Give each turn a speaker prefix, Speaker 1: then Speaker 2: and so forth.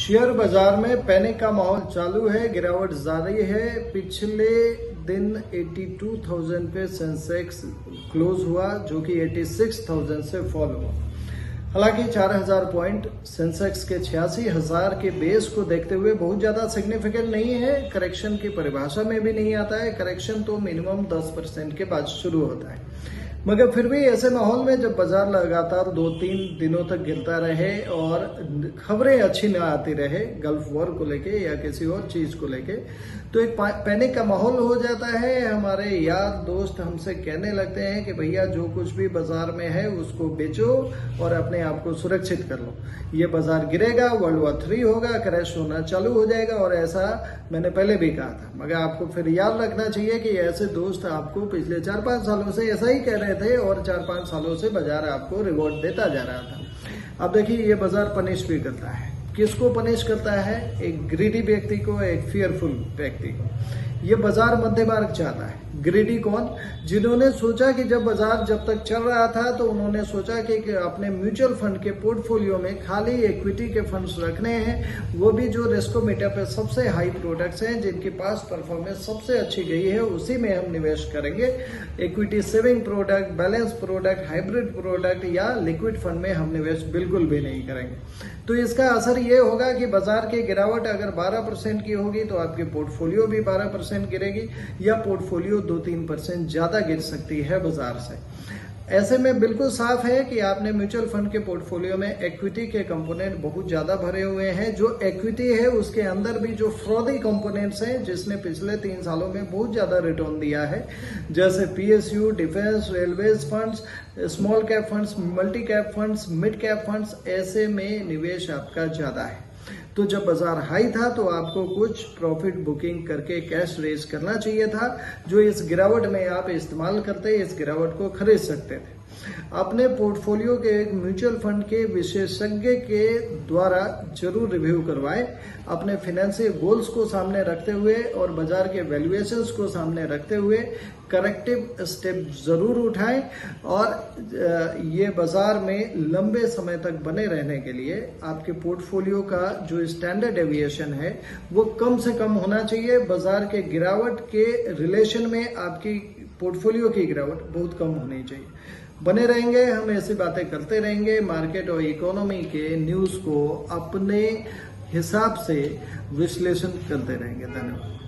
Speaker 1: Share बाजार में panic का माहौल चालू है, गिरावट जारी है। पिछले दिन 82,000 पे सेंसेक्स क्लोज हुआ, जो कि 86,000 से फॉल हुआ। हालांकि 4,000 पॉइंट सेंसेक्स के 86,000 के बेस को देखते हुए बहुत ज्यादा सिग्निफिकेंट नहीं है। करेक्शन की परिभाषा में भी नहीं आता है। करेक्शन तो मिनिमम 10% के बाद शुरू होता है। मगर फिर भी ऐसे माहौल में जब बाजार लगातार 2-3 दिनों तक गिरता रहे और खबरें अच्छी ना आती रहे गल्फ वॉर को लेके या किसी और चीज को लेके, तो एक पैनिक का माहौल हो जाता है। हमारे यार दोस्त हमसे कहने लगते हैं कि भैया जो कुछ भी बाजार में है उसको बेचो और अपने आप को सुरक्षित कर लो। ये बाजार गिरेगा, वर्ल्ड वॉर 3 होगा, क्रैश होना चालू हो जाएगा। और ऐसा मैंने पहले भी कहा था। मगर आपको फिर याद रखना चाहिए कि ऐसे दोस्त आपको पिछले 4-5 सालों से ऐसा ही कह रहे थे और 4-5 सालों से बाजार आपको रिवॉर्ड देता जा रहा था। अब देखिए, ये बाजार पनिश भी करता है। किसको पनिश करता है? एक ग्रीडी व्यक्ति को, एक फियरफुल व्यक्ति को। ये बाजार मध्य मार्ग चाहता है। ग्रीडी कौन? जिन्होंने सोचा कि जब बाजार जब तक चल रहा था तो उन्होंने सोचा कि अपने म्यूचुअल फंड के पोर्टफोलियो में खाली इक्विटी के फंड्स रखने हैं, वो भी जो रिस्कोमीटर पे सबसे हाई प्रोडक्ट्स हैं, जिनके पास परफॉर्मेंस सबसे अच्छी गई है, उसी में हम निवेश करेंगे। Equity saving product, balance product, hybrid product या लिक्विड फंड में हम निवेश बिल्कुल भी नहीं करेंगे। तो इसका असर ये होगा कि बाजार की गिरावट अगर 12% की होगी तो आपकी पोर्टफोलियो भी 12% गिरेगी, या पोर्टफोलियो 2-3% ज्यादा गिर सकती है बाजार से। ऐसे में बिल्कुल साफ है कि आपने म्यूचुअल फंड के पोर्टफोलियो में इक्विटी के कंपोनेंट बहुत ज्यादा भरे हुए हैं। जो इक्विटी है उसके अंदर भी जो फ्रॉडी कंपोनेंट्स हैं, जिसने पिछले 3 सालों में बहुत ज्यादा रिटर्न दिया है, जैसे PSU, defence, railways funds, small cap funds, multi cap funds, mid cap funds, ऐसे में निवेश आपका ज्यादा है। तो जब बाजार हाई था तो आपको कुछ प्रॉफिट बुकिंग करके कैश रेज करना चाहिए था, जो इस गिरावट में आप इस्तेमाल करते, इस गिरावट को खरीद सकते थे। अपने पोर्टफोलियो के एक म्यूचुअल फंड के विशेषज्ञ के द्वारा जरूर रिव्यू करवाएं। अपने फाइनेंशियल गोल्स को सामने रखते हुए और बाजार के वैल्यूएशंस को सामने रखते हुए करेक्टिव स्टेप जरूर उठाएं। और ये बाजार में लंबे समय तक बने रहने के लिए आपके पोर्टफोलियो का जो स्टैंडर्ड डेविएशन है वो कम से कम होना चाहिए। बाजार के गिरावट के रिलेशन में आपकी पोर्टफोलियो की गिरावट बहुत कम होनी चाहिए। बने रहेंगे, हम ऐसी बातें करते रहेंगे। मार्केट और इकोनॉमी के न्यूज को अपने हिसाब से विश्लेषण करते रहेंगे। धन्यवाद।